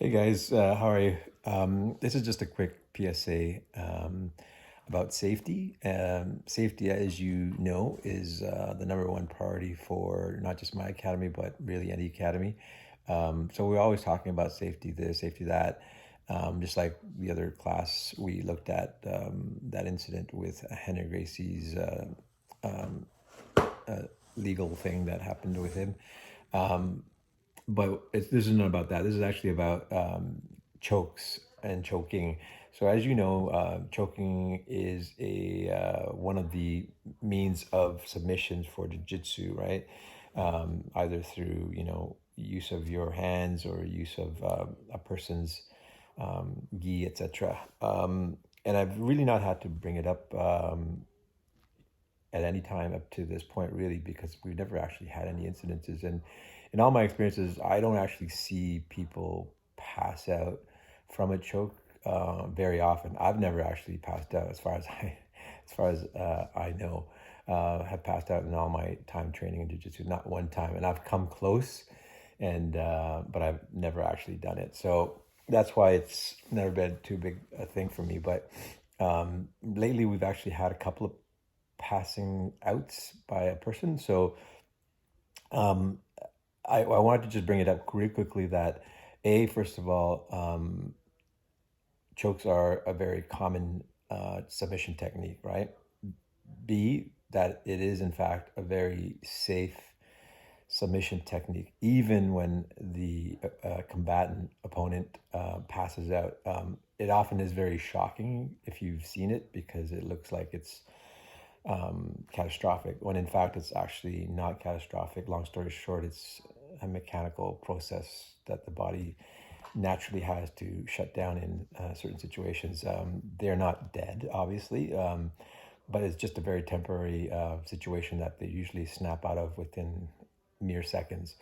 Hey guys, how are you? This is just a quick PSA about safety. Safety, as you know, is the number one priority for not just my academy, but really any academy. So we're always talking about safety this, safety that. Just like the other class, we looked at that incident with Henry Gracie's um, legal thing that happened with him. Um, this isn't about that. This is actually about chokes and choking. So as you know, choking is a one of the means of submissions for jiu-jitsu, right? Either through use of your hands or use of a person's gi, etc. And I've really not had to bring it up at any time up to this point, really, because we've never actually had any incidences. And in all my experiences, I don't actually see people pass out from a choke very often. I've never actually passed out, as far as I know. Have passed out in all my time training in jiu-jitsu, not one time, and I've come close, and but I've never actually done it. So that's why it's never been too big a thing for me. But lately, we've actually had a couple of passing outs by a person. So um, I wanted to just bring it up really quickly that first of all, chokes are a very common submission technique, right? B, that it is in fact a very safe submission technique, even when the combatant opponent passes out. It often is very shocking if you've seen it because it looks like it's catastrophic, when in fact it's actually not catastrophic. Long story short, it's a mechanical process that the body naturally has to shut down in certain situations. They're not dead, obviously, but it's just a very temporary situation that they usually snap out of within mere seconds.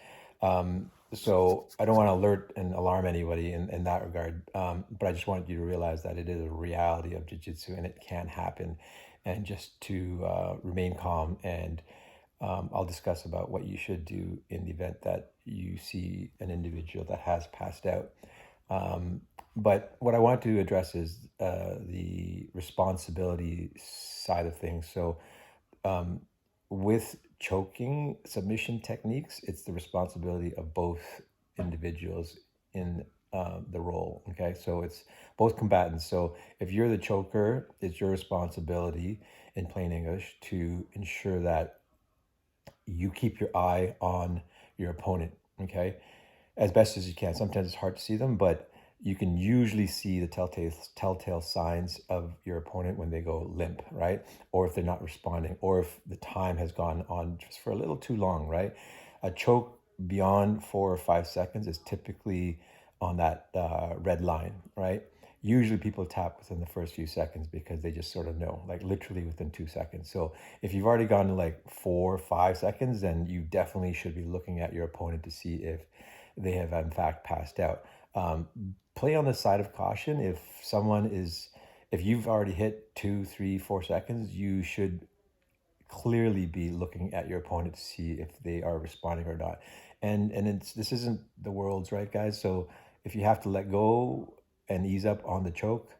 So I don't want to alert and alarm anybody in that regard, but I just wanted you to realize that it is a reality of jiu-jitsu and it can happen, and just to remain calm. And I'll discuss about what you should do in the event that you see an individual that has passed out. Um, but what I want to address is the responsibility side of things. So um, with choking submission techniques, it's the responsibility of both individuals in the role. Okay, so it's both combatants. So if you're the choker, it's your responsibility, in plain English, to ensure that you keep your eye on your opponent. Okay, as best as you can. Sometimes it's hard to see them, but you can usually see the telltale signs of your opponent when they go limp, right? Or if they're not responding, or if the time has gone on just for a little too long, right? A choke beyond 4 or 5 seconds is typically on that red line, right? Usually people tap within the first few seconds because they just sort of know, like literally within 2 seconds. So if you've already gone to like 4 or 5 seconds, then you definitely should be looking at your opponent to see if they have in fact passed out. Um, Play on the side of caution. If you've already hit 2, 3, 4 seconds, you should clearly be looking at your opponent to see if they are responding or not. And this isn't the world's, right, guys. So if you have to let go and ease up on the choke,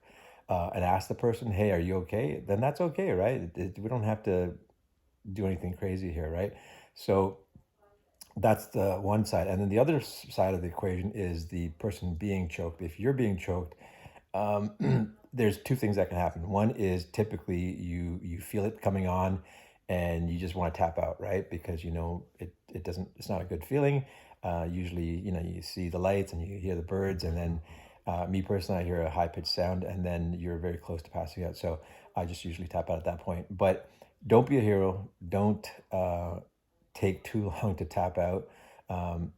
and ask the person, "Hey, are you okay?" Then that's okay, right? We don't have to do anything crazy here, right? So that's the one side. And then the other side of the equation is the person being choked. If you're being choked, there's two things that can happen. One is typically you feel it coming on and you just want to tap out, right? Because it's not a good feeling. Usually, you see the lights and you hear the birds, and then me personally, I hear a high pitched sound, and then you're very close to passing out. So I just usually tap out at that point. But don't be a hero. Don't take too long to tap out. Um,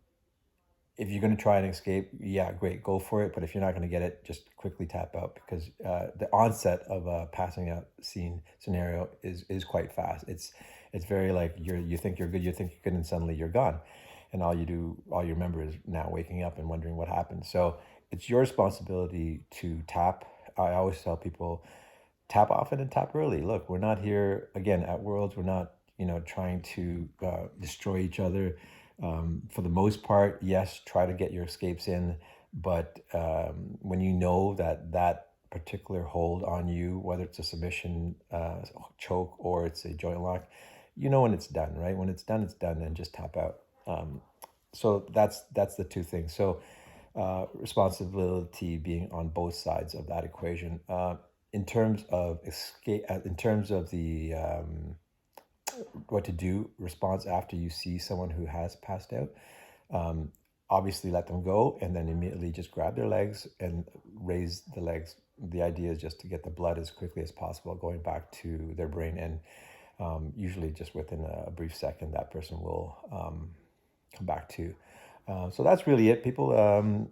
if you're going to try and escape, yeah, great, go for it. But if you're not going to get it, just quickly tap out, because the onset of a passing out scenario is quite fast. It's very like you think you're good, you think you're good, and suddenly you're gone, and all you remember is now waking up and wondering what happened. So it's your responsibility to tap. I always tell people, tap often and tap early. Look, we're not here again at Worlds. We're not, trying to destroy each other. For the most part, yes, try to get your escapes in. But when you know that that particular hold on you, whether it's a submission choke or it's a joint lock, you know when it's done, right? When it's done, and just tap out. So that's the two things. So responsibility being on both sides of that equation. In terms of escape, in terms of the what to do response after you see someone who has passed out, um, obviously let them go and then immediately just grab their legs and raise the legs. The idea is just to get the blood as quickly as possible going back to their brain, and usually just within a brief second that person will come back to. So that's really it. People,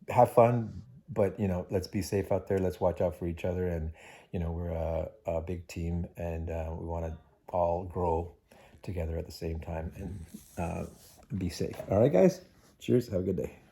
have fun, but let's be safe out there. Let's watch out for each other, and we're a big team, and we want to all grow together at the same time and be safe. All right, guys. Cheers. Have a good day.